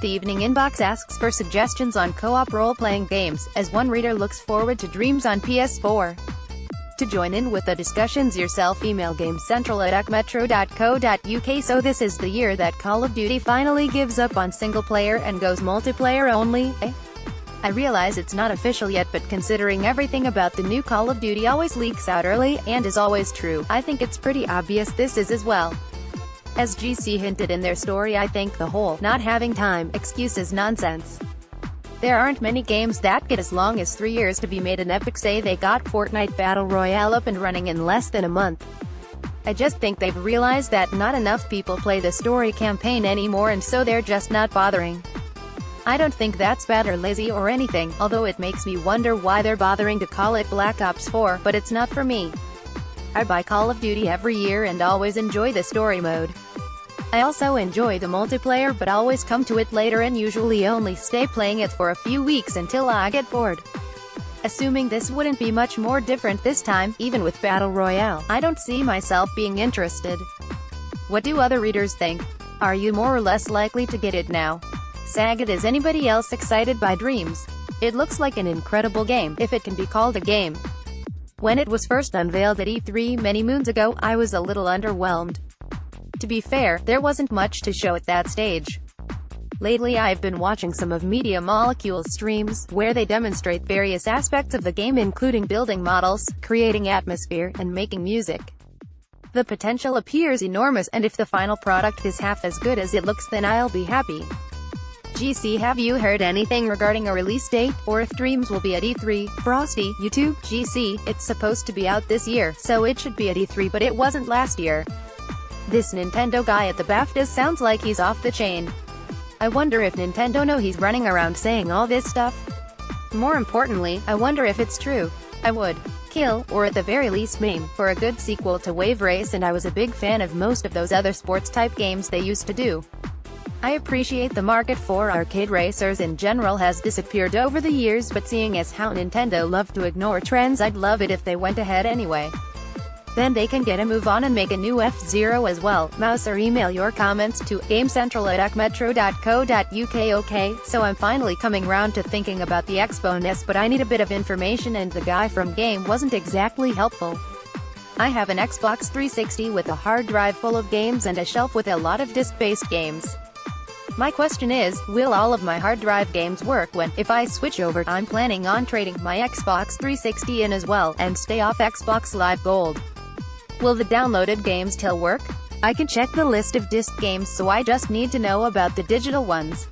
The evening inbox asks for suggestions on co-op role-playing games, as one reader looks forward to Dreams on PS4. To join in with the discussions yourself, email gamecentral@acmetro.co.uk. So this is the year that Call of Duty finally gives up on single-player and goes multiplayer only, eh? I realize it's not official yet, but considering everything about the new Call of Duty always leaks out early, and is always true, I think it's pretty obvious this is as well. As GC hinted in their story, I think the whole "not having time" excuse is nonsense. There aren't many games that get as long as 3 years to be made, and Epic say they got Fortnite Battle Royale up and running in less than a month. I just think they've realized that not enough people play the story campaign anymore, and so they're just not bothering. I don't think that's bad or lazy or anything, although it makes me wonder why they're bothering to call it Black Ops 4, but it's not for me. I buy Call of Duty every year and always enjoy the story mode. I also enjoy the multiplayer, but always come to it later and usually only stay playing it for a few weeks until I get bored. Assuming this wouldn't be much more different this time, even with Battle Royale, I don't see myself being interested. What do other readers think? Are you more or less likely to get it now? Sagat, is anybody else excited by Dreams? It looks like an incredible game, if it can be called a game. When it was first unveiled at E3 many moons ago, I was a little underwhelmed. To be fair, there wasn't much to show at that stage. Lately I've been watching some of Media Molecule's streams, where they demonstrate various aspects of the game, including building models, creating atmosphere, and making music. The potential appears enormous, and if the final product is half as good as it looks, then I'll be happy. GC, have you heard anything regarding a release date, or if Dreams will be at E3? Frosty, YouTube, GC, it's supposed to be out this year, so it should be at E3, but it wasn't last year. This Nintendo guy at the BAFTAs sounds like he's off the chain. I wonder if Nintendo know he's running around saying all this stuff. More importantly, I wonder if it's true. I would kill, or at the very least meme, for a good sequel to Wave Race, and I was a big fan of most of those other sports-type games they used to do. I appreciate the market for arcade racers in general has disappeared over the years, but seeing as how Nintendo love to ignore trends, I'd love it if they went ahead anyway. Then they can get a move on and make a new F-Zero as well. Mouse, or email your comments to gamecentral@acmetro.co.uk. Okay, so I'm finally coming round to thinking about the Expo NES, but I need a bit of information, and the guy from Game wasn't exactly helpful. I have an Xbox 360 with a hard drive full of games and a shelf with a lot of disc-based games. My question is, will all of my hard drive games work when, if I switch over? I'm planning on trading my Xbox 360 in as well, and stay off Xbox Live Gold. Will the downloaded games still work? I can check the list of disc games, so I just need to know about the digital ones.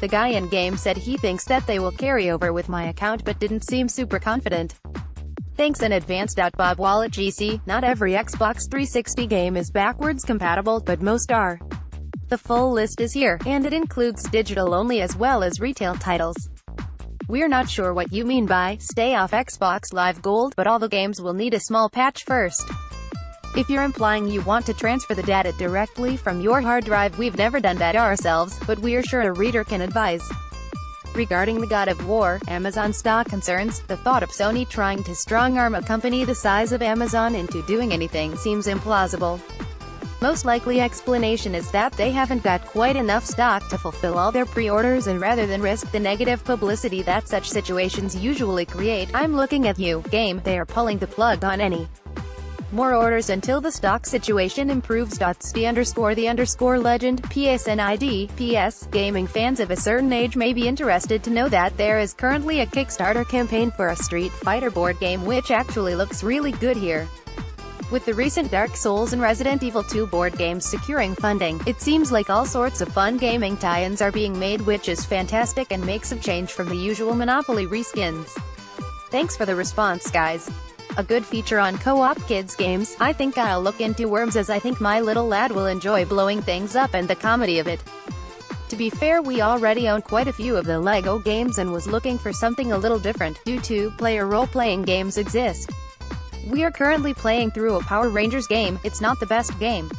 The guy in Game said he thinks that they will carry over with my account, but didn't seem super confident. Thanks in advance. Bob Wallet, GC, not every Xbox 360 game is backwards compatible, but most are. The full list is here, and it includes digital only as well as retail titles. We're not sure what you mean by stay off Xbox Live Gold, but all the games will need a small patch first. If you're implying you want to transfer the data directly from your hard drive, we've never done that ourselves, but we're sure a reader can advise. Regarding the God of War, Amazon stock concerns, the thought of Sony trying to strong-arm a company the size of Amazon into doing anything seems implausible. Most likely explanation is that they haven't got quite enough stock to fulfill all their pre-orders, and rather than risk the negative publicity that such situations usually create, I'm looking at you, Game, they are pulling the plug on any more orders until the stock situation improves. St_the_legend, PSNID, PS, gaming fans of a certain age may be interested to know that there is currently a Kickstarter campaign for a Street Fighter board game, which actually looks really good here. With the recent Dark Souls and Resident Evil 2 board games securing funding, it seems like all sorts of fun gaming tie-ins are being made, which is fantastic and makes a change from the usual Monopoly reskins. Thanks for the response, guys. A good feature on co-op kids games. I think I'll look into Worms, as I think my little lad will enjoy blowing things up and the comedy of it. To be fair, we already own quite a few of the LEGO games and was looking for something a little different. Do two-player role-playing games exist? We are currently playing through a Power Rangers game. It's not the best game.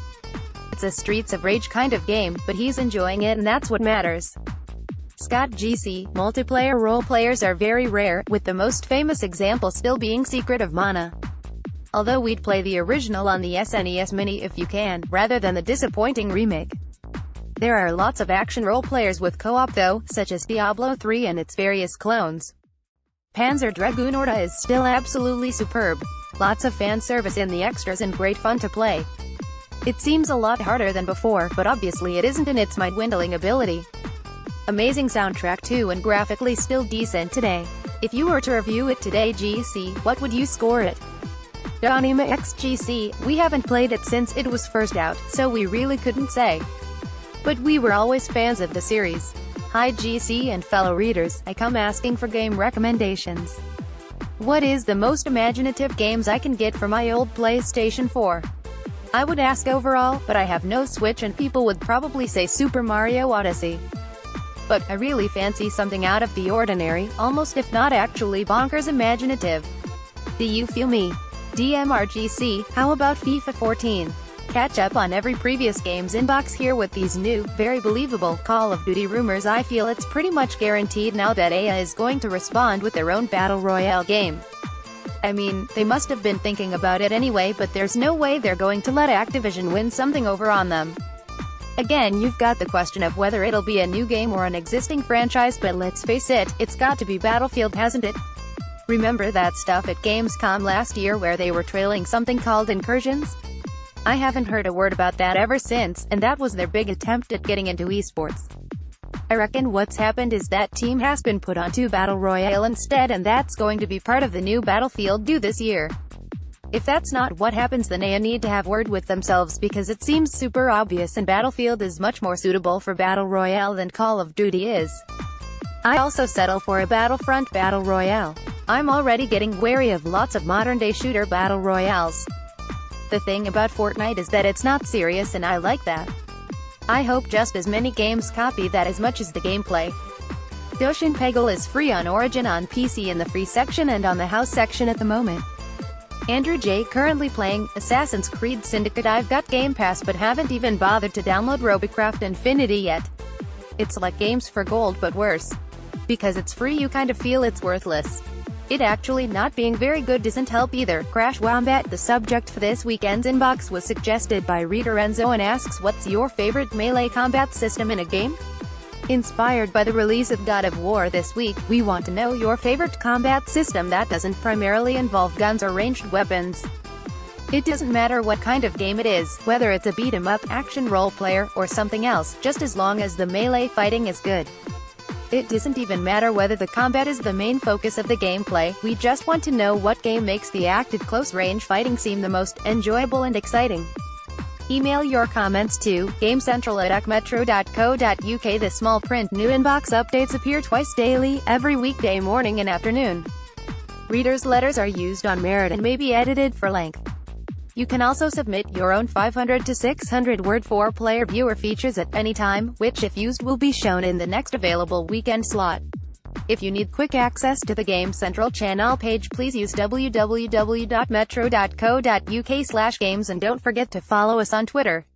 It's a Streets of Rage kind of game, but he's enjoying it, and that's what matters. Scott, GC, multiplayer role players are very rare, with the most famous example still being Secret of Mana. Although we'd play the original on the SNES Mini if you can, rather than the disappointing remake. There are lots of action role players with co-op though, such as Diablo 3 and its various clones. Panzer Dragoon Orta is still absolutely superb. Lots of fan service in the extras and great fun to play. It seems a lot harder than before, but obviously it isn't in its mind-dwindling ability. Amazing soundtrack too, and graphically still decent today. If you were to review it today, GC, what would you score it? Donima XGC, we haven't played it since it was first out, so we really couldn't say. But we were always fans of the series. Hi GC and fellow readers, I come asking for game recommendations. What is the most imaginative games I can get for my old PlayStation 4? I would ask overall, but I have no Switch and people would probably say Super Mario Odyssey. But I really fancy something out of the ordinary, almost if not actually bonkers imaginative. Do you feel me? DMRGC, how about FIFA 14? Catch up on every previous game's inbox here with these new, very believable Call of Duty rumors. I feel it's pretty much guaranteed now that EA is going to respond with their own Battle Royale game. I mean, they must have been thinking about it anyway, but there's no way they're going to let Activision win something over on them. Again, you've got the question of whether it'll be a new game or an existing franchise, but let's face it, it's got to be Battlefield, hasn't it? Remember that stuff at Gamescom last year where they were trailing something called Incursions? I haven't heard a word about that ever since, and that was their big attempt at getting into esports. I reckon what's happened is that team has been put onto Battle Royale instead, and that's going to be part of the new Battlefield due this year. If that's not what happens, then they need to have word with themselves, because it seems super obvious and Battlefield is much more suitable for Battle Royale than Call of Duty is. I also settle for a Battlefront Battle Royale. I'm already getting wary of lots of modern-day shooter Battle Royales. The thing about Fortnite is that it's not serious, and I like that. I hope just as many games copy that as much as the gameplay. Doshin Peggle is free on Origin on PC in the free section and on the house section at the moment. Andrew J. currently playing Assassin's Creed Syndicate. I've got Game Pass but haven't even bothered to download Robocraft Infinity yet. It's like Games for Gold but worse. Because it's free you kind of feel it's worthless. It actually not being very good doesn't help either. Crash Wombat. The subject for this weekend's inbox was suggested by reader Enzo and asks, what's your favorite melee combat system in a game? Inspired by the release of God of War this week, we want to know your favorite combat system that doesn't primarily involve guns or ranged weapons. It doesn't matter what kind of game it is, whether it's a beat-em-up, action role-player, or something else, just as long as the melee fighting is good. It doesn't even matter whether the combat is the main focus of the gameplay, we just want to know what game makes the active close-range fighting seem the most enjoyable and exciting. Email your comments to gamecentral@acmetro.co.uk. The small print new inbox updates appear twice daily, every weekday morning and afternoon. Readers' letters are used on merit and may be edited for length. You can also submit your own 500 to 600 word 4-player viewer features at any time, which if used will be shown in the next available weekend slot. If you need quick access to the Game Central channel page, please use www.metro.co.uk/games and don't forget to follow us on Twitter.